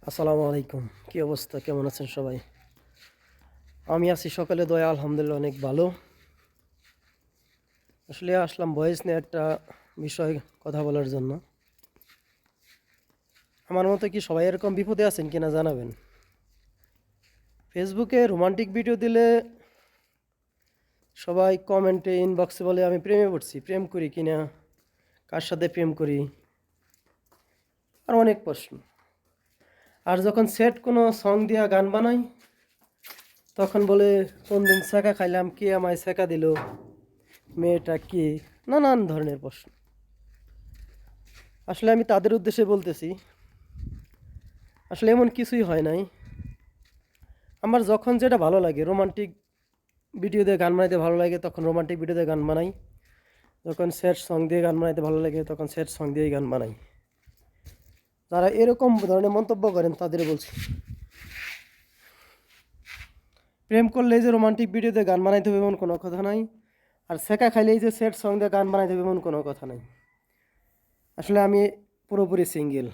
আসসালামু আলাইকুম। কি অবস্থা, কেমন আছেন সবাই? আমি আছি সকালে দয়া আলহামদুলিল্লাহ অনেক ভালো। আসলে আসলাম ভয়েস নিয়ে একটা বিষয় কথা বলার জন্য। আমার মতো কি সবাই এরকম বিপদে আছেন কিনা জানাবেন। ফেসবুকে রোমান্টিক ভিডিও দিলে সবাই কমেন্টে ইনবক্সে বলে আমি প্রেমে পড়ছি, প্রেম করি কিনা, কার সাথে প্রেম করি, আর অনেক প্রশ্ন। আর যখন সেট কোনো সং দিয়া গান বানাই তখন বলে কোন দিন ছেঁকা খাইলাম, কে আমায় ছেঁকা দিল, মেয়েটা কে, নানান ধরনের প্রশ্ন। আসলে আমি তাদের উদ্দেশ্যে বলতেছি, আসলে এমন কিছুই হয় নাই। আমার যখন যেটা ভালো লাগে, রোমান্টিক ভিডিও দিয়ে গান বানাইতে ভালো লাগে তখন রোমান্টিক ভিডিও দিয়ে গান বানাই, যখন স্যাড সং দিয়ে গান বানাইতে ভালো লাগে তখন স্যাড সং দিয়েই গান বানাই। যারা এরকম ধরনের মন্তব্য করেন তাদের বলছি, প্রেম করলেই যে রোমান্টিক ভিডিও দিয়ে গান বানাইতে হবে এমন কোনো কথা নাই, আর সেকা খাইলেই যে স্যাড সং দিয়ে গান বানাইতে হবে এমন কোনো কথা নাই। আসলে আমি পুরোপুরি সিঙ্গেল।